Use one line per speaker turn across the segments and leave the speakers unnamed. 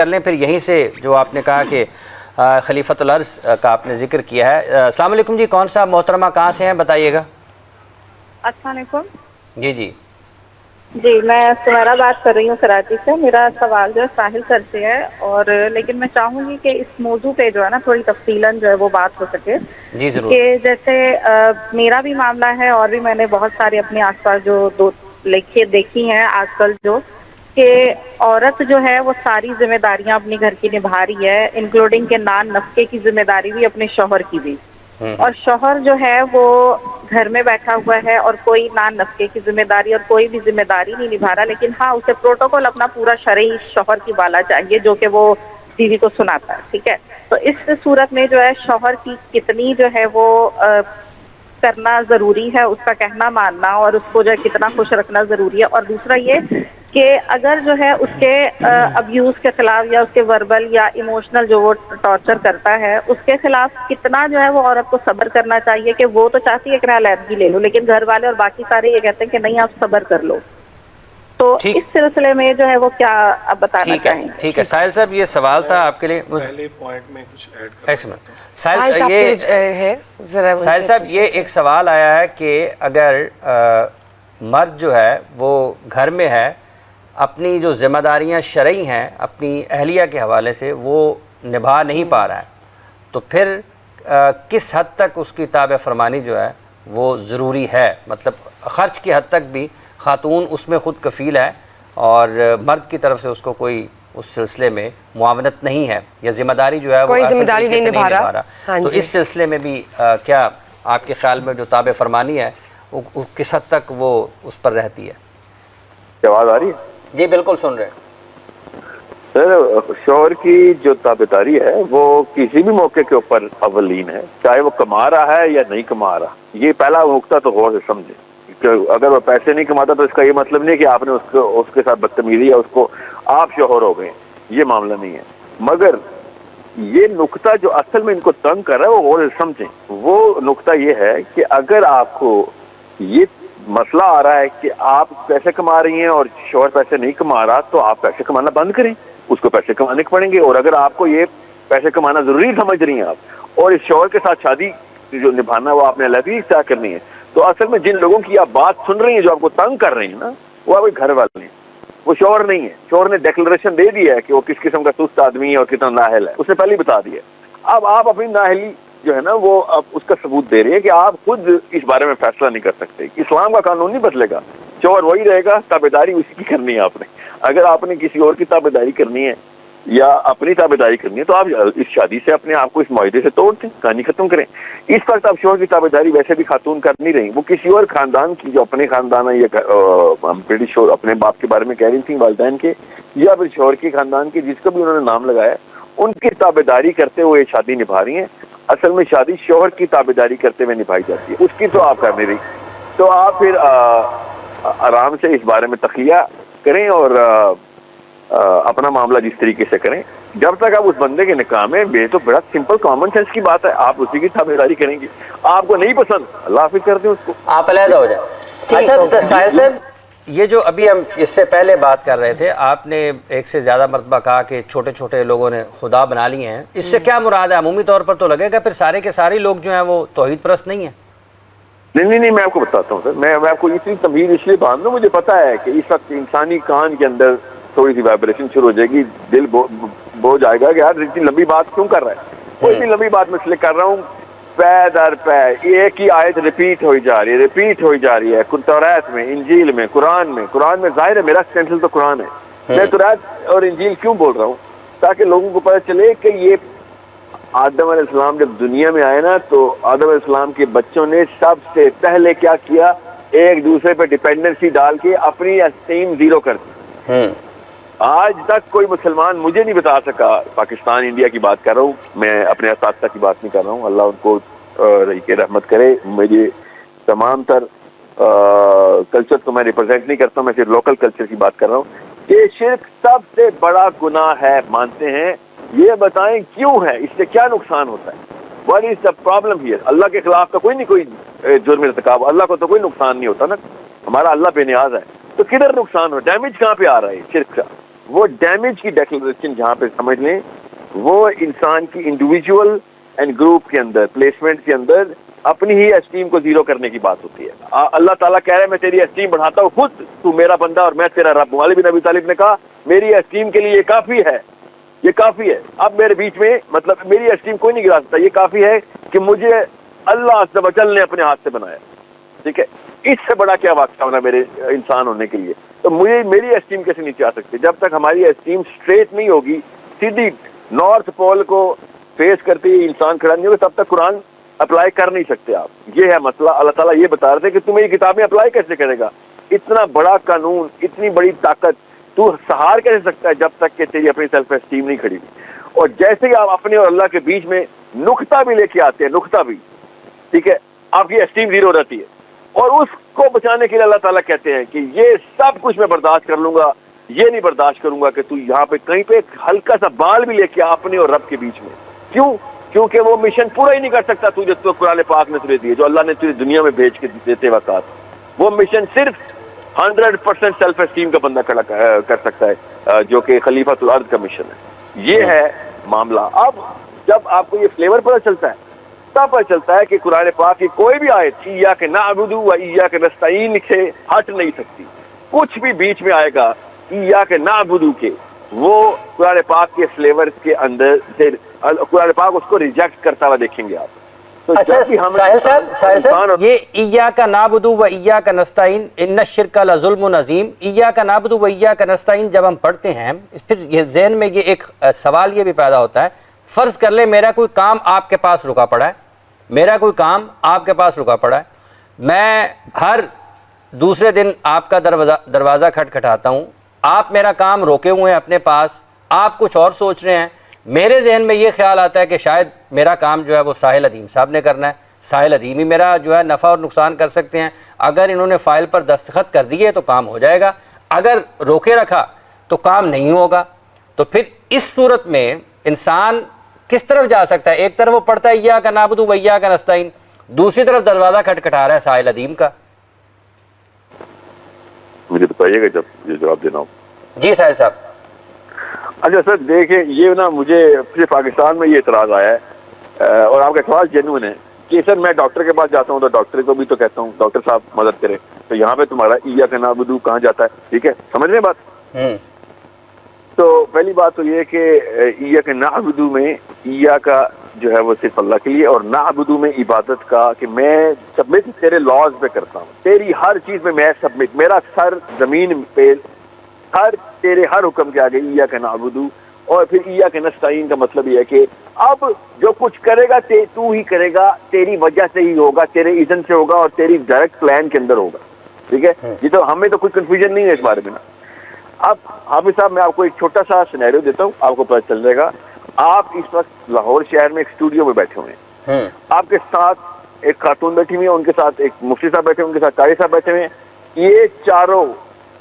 کر لیں پھر یہیں سے جو آپ نے کہا کہ خلیفۃ الارض کا آپ نے ذکر کیا ہے۔ السلام علیکم جی، کون صاحب محترمہ کہاں سے ہیں بتائیے گا؟
السلام علیکم
جی
جی، میں سمیرا بات کر رہی ہوں کراچی سے۔ میرا سوال جو ہے ساحل سر سے ہے، اور لیکن میں چاہوں گی کہ اس موضوع پہ جو ہے نا تھوڑی تفصیلاً جو ہے وہ بات ہو سکے
جی ضرور۔
کہ جیسے میرا بھی معاملہ ہے، اور بھی میں نے بہت سارے اپنے آس پاس جو دیکھی ہیں آج کل، جو کہ عورت جو ہے وہ ساری ذمہ داریاں اپنی گھر کی نبھا رہی ہے، انکلوڈنگ کہ نان نفقے کی ذمہ داری بھی اپنے شوہر کی بھی، اور شوہر جو ہے وہ گھر میں بیٹھا ہوا ہے اور کوئی نان نفقے کی ذمہ داری اور کوئی بھی ذمہ داری نہیں نبھا رہا، لیکن ہاں اسے پروٹوکول اپنا پورا شرعی شوہر کی بالا چاہیے جو کہ وہ بیوی کو سناتا ہے، ٹھیک ہے؟ تو اس صورت میں جو ہے شوہر کی کتنی جو ہے وہ کرنا ضروری ہے، اس کا کہنا ماننا، اور اس کو جو ہے کتنا خوش رکھنا ضروری ہے، اور دوسرا یہ کہ اگر جو ہے اس کے ابیوز کے خلاف یا اس کے وربل یا ایموشنل جو وہ ٹارچر کرتا ہے اس کے خلاف کتنا جو ہے وہ عورت کو صبر کرنا چاہیے، کہ وہ تو چاہتی ہے کہ میں علیحدگی لے لوں، لیکن گھر والے اور باقی سارے یہ کہتے ہیں کہ نہیں آپ صبر کر لو۔ تو اس سلسلے میں جو ہے وہ کیا آپ بتانا چاہیں گے؟
ٹھیک ہے ساحل صاحب، یہ سوال تھا آپ کے لیے۔
پہلے پوائنٹ میں کچھ ایڈ کرنا
ساحل صاحب، یہ ایک سوال آیا ہے کہ اگر مرد جو ہے وہ گھر میں ہے، اپنی جو ذمہ داریاں شرعی ہیں اپنی اہلیہ کے حوالے سے وہ نبھا نہیں پا رہا ہے، تو پھر کس حد تک اس کی تابع فرمانی جو ہے وہ ضروری ہے؟ مطلب خرچ کی حد تک بھی خاتون اس میں خود کفیل ہے اور مرد کی طرف سے اس کو کوئی اس سلسلے میں معاونت نہیں ہے، یا ذمہ داری جو ہے وہ
کوئی ذمہ داری نہیں نبھا رہا،
تو اس سلسلے میں بھی کیا آپ کے خیال میں جو تابع فرمانی ہے وہ کس حد تک وہ اس پر رہتی ہے؟
آواز آ رہی ہے؟
جی بالکل سن رہے ہیں
سر، شوہر کی جو تابعداری ہے وہ کسی بھی موقع کے اوپر اولین ہے، چاہے وہ کما رہا ہے یا نہیں کما رہا۔ یہ پہلا نقطہ تو غور سے سمجھیں کہ اگر وہ پیسے نہیں کماتا تو اس کا یہ مطلب نہیں کہ آپ نے اس کے ساتھ بدتمیزی یا اس کو آپ شوہر ہو گئے، یہ معاملہ نہیں ہے۔ مگر یہ نقطہ جو اصل میں ان کو تنگ کر رہا ہے وہ غور سے سمجھیں۔ وہ نقطہ یہ ہے کہ اگر آپ کو یہ مسئلہ آ رہا ہے کہ آپ پیسے کما رہی ہیں اور شوہر پیسے نہیں کما رہا، تو آپ پیسے کمانا بند کریں، اس کو پیسے کمانے پڑیں گے۔ اور اگر آپ کو یہ پیسے کمانا ضروری سمجھ رہی ہیں آپ، اور اس شوہر کے ساتھ شادی جو نبھانا وہ آپ نے علیحدگی طے کرنی ہے، تو اصل میں جن لوگوں کی آپ بات سن رہی ہیں جو آپ کو تنگ کر رہے ہیں نا، وہ آپ کے گھر والے ہیں، وہ شوہر نہیں ہے۔ شوہر نے ڈیکلریشن دے دی ہے کہ وہ کس قسم کا سست آدمی ہے اور کتنا نااہل ہے، اس نے پہلے ہی بتا دیا۔ اب آپ اپنی نااہلی جو ہے نا وہ اب اس کا ثبوت دے رہے ہیں کہ آپ خود اس بارے میں فیصلہ نہیں کر سکتے۔ اسلام کا قانون نہیں بدلے گا، شوہر وہی رہے گا، تابعداری اسی کی کرنی ہے آپ نے۔ اگر آپ نے کسی اور کی تابعداری کرنی ہے یا اپنی تابعداری کرنی ہے تو آپ اس شادی سے اپنے آپ کو اس معاہدے سے توڑ دیں، کہانی ختم کریں۔ اس وقت آپ شوہر کی تابعداری ویسے بھی خاتون کر نہیں رہی، وہ کسی اور خاندان کی جو اپنے خاندان ہے، یا اپنے باپ کے بارے میں کہہ رہی تھیں، والدین کے، یا پھر شوہر کے خاندان کے جس کو بھی انہوں نے نام لگایا، ان کی تابعداری کرتے ہوئے شادی نبھا رہی ہیں۔ اصل میں شادی شوہر کی تابعداری کرتے ہوئے نبھائی جاتی ہے، اس کی تو آپ کر نہیں رہی۔ تو آپ پھر آرام سے اس بارے میں تخلیہ کریں اور اپنا معاملہ جس طریقے سے کریں۔ جب تک آپ اس بندے کے نکاح میں، یہ تو بڑا سمپل کامن سینس کی بات ہے، آپ اسی کی تابعداری کریں گے۔ آپ کو نہیں پسند، اللہ حافظ کر دیں اس کو،
آپ علیحدہ ہو جائیں۔ اچھا ساحل صاحب، یہ جو ابھی ہم اس سے پہلے بات کر رہے تھے، آپ نے ایک سے زیادہ مرتبہ کہا کہ چھوٹے چھوٹے لوگوں نے خدا بنا لیے ہیں، اس سے کیا مراد ہے؟ عمومی طور پر تو لگے گا پھر سارے کے سارے لوگ جو ہیں وہ توحید پرست نہیں ہیں۔
نہیں، میں آپ کو بتاتا ہوں سر، میں آپ کو اسی تمہید اس لیے باندھ دوں، مجھے پتا ہے کہ اس وقت انسانی کان کے اندر تھوڑی سی وائبریشن شروع ہو جائے گی، دل بو جائے گا کہ یار اتنی لمبی بات کیوں کر رہا ہے۔ وہ اتنی لمبی بات میں اس لیے کر رہا ہوں، پے در پے ایک ہی آیت ریپیٹ ہوئی جا رہی ہے توریت میں، انجیل میں، قرآن میں ظاہر ہے میرا سینٹرل تو قرآن ہے۔ میں توریت اور انجیل کیوں بول رہا ہوں؟ تاکہ لوگوں کو پتہ چلے کہ یہ آدم علیہ السلام جب دنیا میں آئے نا، تو آدم علیہ السلام کے بچوں نے سب سے پہلے کیا کیا؟ ایک دوسرے پہ ڈیپینڈنسی ڈال کے اپنی اسٹیم زیرو کر دی۔ آج تک کوئی مسلمان مجھے نہیں بتا سکا، پاکستان انڈیا کی بات کر رہا ہوں، میں اپنے اساتذہ کی بات نہیں کر رہا ہوں، اللہ ان کو رحمت کرے، مجھے تمام تر کلچر کو میں ریپرزینٹ نہیں کرتا ہوں، میں صرف لوکل کلچر کی بات کر رہا ہوں کہ شرک سب سے بڑا گناہ ہے، مانتے ہیں؟ یہ بتائیں کیوں ہے، اس سے کیا نقصان ہوتا ہے؟ What is the problem here؟ اللہ کے خلاف تو کوئی جرم ارتکاب، اللہ کو تو کوئی نقصان نہیں ہوتا نا، ہمارا اللہ بے نیاز ہے، تو کدھر نقصان ہو؟ ڈیمیج کہاں پہ آ رہا ہے شرک کا؟ وہ ڈیمیج کی ڈیکلریشن جہاں پہ سمجھ لیں وہ انسان کی انڈیویجول اینڈ گروپ کے اندر پلیسمنٹ کے اندر اپنی ہی اسٹیم کو زیرو کرنے کی بات ہوتی ہے. اللہ تعالیٰ کہہ رہے ہیں میں تیری اسٹیم بڑھاتا ہوں خود, تو میرا بندہ اور میں تیرا رب ہوں. علی بن ابی طالب نے کہا میری اسٹیم کے لیے یہ کافی ہے, یہ کافی ہے. اب میرے بیچ میں مطلب میری اسٹیم کوئی نہیں گرا سکتا, یہ کافی ہے کہ مجھے اللہ عز و جل نے اپنے ہاتھ سے بنایا. ٹھیک ہے, اس سے بڑا کیا واقعہ ہونا میرے انسان ہونے کے لیے. تو مجھے میری اسٹیم کیسے نیچے آ سکتی؟ جب تک ہماری اسٹیم اسٹریٹ نہیں ہوگی, سیدھی نارتھ پول کو فیس کرتے ہوئے انسان کھڑا نہیں ہوگا, تب تک قرآن اپلائی کر نہیں سکتے آپ. یہ ہے مسئلہ. اللہ تعالیٰ یہ بتا رہے تھے کہ تمہیں یہ کتابیں اپلائی کیسے کرے گا؟ اتنا بڑا قانون, اتنی بڑی طاقت تو سہار کیسے سکتا ہے جب تک کہ تیری اپنی سیلف اسٹیم نہیں کھڑی ہوئی. اور جیسے ہی آپ اپنے اور اللہ کے بیچ میں نقطہ بھی لے کے آتے ہیں, نقطہ بھی, ٹھیک ہے, آپ کی اسٹیم زیرو رہتی ہے. اور اس کو بچانے کے لیے اللہ تعالیٰ کہتے ہیں کہ یہ سب کچھ میں برداشت کر لوں گا, یہ نہیں برداشت کروں گا کہ تو یہاں پہ کہیں پہ ہلکا سا بال بھی لے کے اپنے اور رب کے بیچ میں. کیوں؟ کیونکہ وہ مشن پورا ہی نہیں کر سکتا تو جو تو قرآن پاک نے تجھے دیے, جو اللہ نے تجھے دنیا میں بھیج کے دیتے وقت. وہ مشن صرف 100% سیلف اسٹیم کا بندہ کھڑا کر سکتا ہے, جو کہ خلیفۃ الارض کا مشن ہے. یہ ہے معاملہ. اب جب آپ کو یہ فلیور پتہ چلتا ہے تب پتہ چلتا ہے کہ قرآن پاک کی کوئی بھی آیت ایاک نعبد و ایاک نستعین سے ہٹ نہیں سکتی. کچھ بھی بیچ میں آئے گا ایاک نعبد کے, وہ قرآن پاک کے فلیور کے اندر سے قرآن پاک اس کو ریجیکٹ کرتا ہوا دیکھیں گے آپ.
اچھا ساحل صاحب, یہ ایاک نعبد و ایاک نستعین ان الشرک لظلم عظیم, ایاک نعبد و ایاک نستعین جب ہم پڑھتے ہیں پھر یہ ذہن میں یہ ایک سوال یہ بھی پیدا ہوتا ہے, فرض کر لیں میرا کوئی کام آپ کے پاس رکا پڑا ہے, میرا کوئی کام آپ کے پاس رکا پڑا ہے, میں ہر دوسرے دن آپ کا دروازہ کھٹکھٹاتا ہوں, آپ میرا کام روکے ہوئے ہیں اپنے پاس, آپ کچھ اور سوچ رہے ہیں, میرے ذہن میں یہ خیال آتا ہے کہ شاید میرا کام جو ہے وہ ساحل ادیم صاحب نے کرنا ہے, ساحل ادیم ہی میرا جو ہے نفع اور نقصان کر سکتے ہیں, اگر انہوں نے فائل پر دستخط کر دیے تو کام ہو جائے گا, اگر روکے رکھا تو کام نہیں ہوگا. تو پھر اس صورت میں انسان کس طرف جا سکتا ہے؟ ایک طرف وہ پڑھتا ہے ایاک نعبد و ایاک نستعین, دوسری طرف دروازہ کھٹکھٹا رہا ہے ساحل ادیم کا.
مجھے بتائیے گا جب یہ جواب دینا ہو.
جی ساحل صاحب.
اچھا سر دیکھیں, یہ نا مجھے پھر پاکستان میں یہ اعتراض آیا ہے, اور آپ کا اعتراض جینوئن ہے کہ سر میں ڈاکٹر کے پاس جاتا ہوں تو ڈاکٹر کو بھی تو کہتا ہوں ڈاکٹر صاحب مدد کرے, تو یہاں پہ تمہارا ایاک نعبد کہاں جاتا ہے؟ ٹھیک ہے, سمجھ رہے بات؟ تو پہلی بات تو یہ کہ ایاک نعبد میں ایا کا جو ہے وہ صرف اللہ کے لیے, اور نعبد میں عبادت کا کہ میں سبمٹ تیرے لاز پہ کرتا ہوں, تیری ہر چیز میں سبمٹ, میرا سر زمین پہ تیرے ہر حکم کے آگے ایاک نعبد. اور پھر ایاک نستعین کا مطلب یہ ہے کہ اب جو کچھ کرے گا تو ہی کرے گا, تیری وجہ سے ہی ہوگا, تیرے اذن سے ہوگا, اور تیری ڈائریکٹ پلان کے اندر ہوگا. ٹھیک ہے, یہ تو ہمیں تو کوئی کنفیوژن نہیں ہے اس بارے میں نا. اب حافظ صاحب میں آپ کو ایک چھوٹا سا سینیریو دیتا ہوں, آپ کو پتہ چل جائے گا. آپ اس وقت لاہور شہر میں ایک اسٹوڈیو میں بیٹھے ہوئے ہیں, آپ کے ساتھ ایک خاتون بیٹھی ہوئی ہے, ان کے ساتھ ایک مفتی صاحب بیٹھے ہوئے, ان کے ساتھ قاری صاحب بیٹھے ہوئے ہیں. یہ چاروں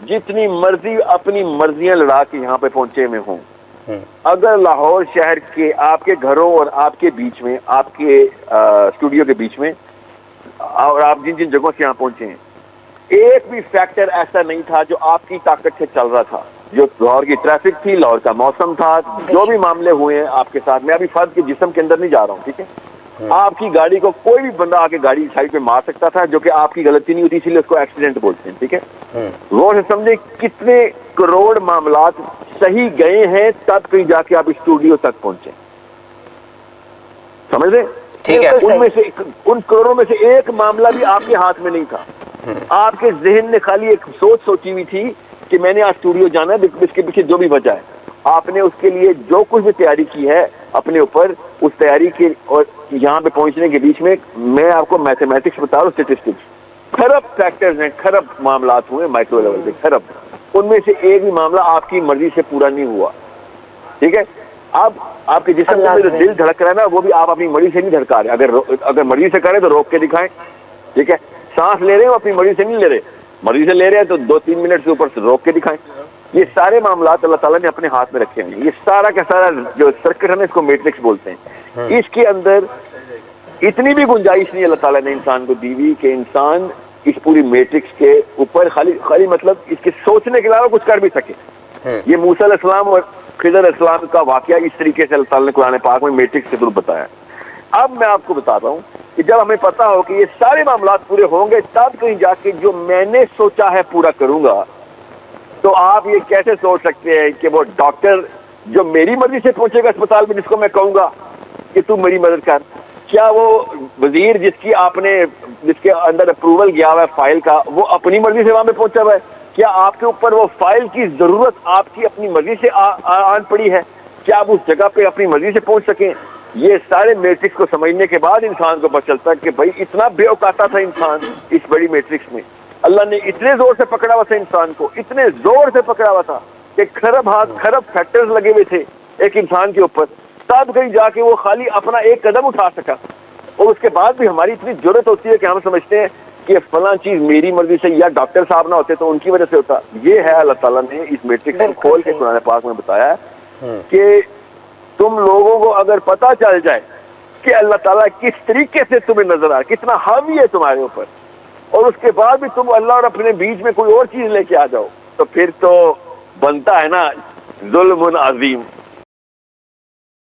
جتنی مرضی اپنی مرضیاں لڑا کے یہاں پہ پہنچے ہوئے ہوں, اگر لاہور شہر کے آپ کے گھروں اور آپ کے بیچ میں, آپ کے اسٹوڈیو کے بیچ میں, اور آپ جن جن جگہوں سے یہاں پہنچے ہیں, ایک بھی فیکٹر ایسا نہیں تھا جو آپ کی طاقت سے چل رہا تھا. جو لاہور کی ٹریفک تھی, لاہور کا موسم تھا, جو بھی معاملے ہوئے ہیں آپ کے ساتھ, میں ابھی فرد کے جسم کے اندر نہیں جا رہا ہوں, ٹھیک ہے, آپ کی گاڑی کو کوئی بھی بندہ آ کے گاڑی سائڈ پہ مار سکتا تھا, جو کہ آپ کی غلطی نہیں ہوتی, اسی لیے اس کو ایکسیڈنٹ بولتے ہیں. ٹھیک ہے, غور سے سمجھے کتنے کروڑ معاملات صحیح گئے ہیں تب کہیں جا کے آپ اسٹوڈیو تک پہنچے. سمجھ رہے؟
ٹھیک ہے,
ان میں سے ان کروڑوں میں سے ایک معاملہ بھی آپ کے ہاتھ میں نہیں تھا. آپ کے ذہن نے خالی ایک سوچی ہوئی تھی کہ میں نے آج اسٹوڈیو جانا ہے, اس کے پیچھے جو بھی وجہ ہے, آپ نے اس کے لیے جو کچھ بھی تیاری کی ہے اپنے اوپر, اس تیاری کے اور یہاں پہ پہنچنے کے بیچ میں آپ کو میتھمیٹکس بتا رہا ہوں, اسٹیٹسٹکس, خرب فیکٹرز ہیں, خرب معاملات ہوئے مائکرو لیول پہ, خرب. ان میں سے ایک بھی معاملہ آپ کی مرضی سے پورا نہیں ہوا. ٹھیک ہے, اب آپ کے جسم میں جو دل دھڑک رہا ہے نا, وہ بھی آپ اپنی مرضی سے نہیں دھڑکا رہے. اگر مرضی سے کریں تو روک کے دکھائیں. ٹھیک ہے, سانس لے رہے ہیں اپنی مرضی سے نہیں لے رہے, مرضی سے لے رہے ہیں تو 2-3 منٹ سے اوپر سے روک کے دکھائیں. یہ سارے معاملات اللہ تعالیٰ نے اپنے ہاتھ میں رکھے ہیں. یہ سارا کا سارا جو سرکٹ ہے نا, اس کو میٹرکس بولتے ہیں. اس کے اندر اتنی بھی گنجائش نہیں اللہ تعالیٰ نے انسان کو دی ہوئی کہ انسان اس پوری میٹرکس کے اوپر خالی مطلب اس کے سوچنے کے علاوہ کچھ کر بھی سکے. یہ موسیٰ علیہ السلام اور خضر علیہ السلام کا واقعہ اس طریقے سے اللہ تعالیٰ نے قرآن پاک میں میٹرکس کے تھرو بتایا. اب میں آپ کو بتاتا ہوں کہ جب ہمیں پتا ہو کہ یہ سارے معاملات پورے ہوں گے تب کہیں جا کے جو میں نے سوچا ہے پورا کروں گا. تو آپ یہ کیسے سوچ سکتے ہیں کہ وہ ڈاکٹر جو میری مرضی سے پہنچے گا اسپتال میں، جس کو میں کہوں گا کہ تم میری مدد کر، کیا وہ وزیر جس کے اندر اپروول گیا ہوا ہے فائل کا، وہ اپنی مرضی سے وہاں پہ پہنچا ہوا ہے؟ کیا آپ کے اوپر وہ فائل کی ضرورت آپ کی اپنی مرضی سے آن پڑی ہے؟ کیا آپ اس جگہ پہ اپنی مرضی سے پہنچ سکیں؟ یہ سارے میٹرکس کو سمجھنے کے بعد انسان کو پتہ چلتا ہے کہ بھائی اتنا بے اوقاتہ تھا انسان اس بڑی میٹرکس میں. اللہ نے اتنے زور سے پکڑا ہوا تھا انسان کو، اتنے زور سے پکڑا ہوا تھا کہ خرب فیکٹرز لگے ہوئے تھے ایک انسان کے اوپر، تب کہیں جا کے وہ خالی اپنا ایک قدم اٹھا سکا. اور اس کے بعد بھی ہماری اتنی ضرورت ہوتی ہے کہ ہم سمجھتے ہیں کہ فلاں چیز میری مرضی سے، یا ڈاکٹر صاحب نہ ہوتے تو ان کی وجہ سے ہوتا. یہ ہے اللہ تعالیٰ نے اس میٹرکس کو کھول کے قرآن پاک میں بتایا ہے کہ تم لوگوں کو اگر پتہ چل جائے کہ اللہ تعالیٰ کس طریقے سے تمہیں نظر آ، کتنا حاوی ہے تمہارے اوپر، اور اس کے بعد بھی تم اللہ اور اپنے بیچ میں کوئی اور چیز لے کے آ جاؤ، تو پھر تو بنتا ہے نا ظلم عظیم.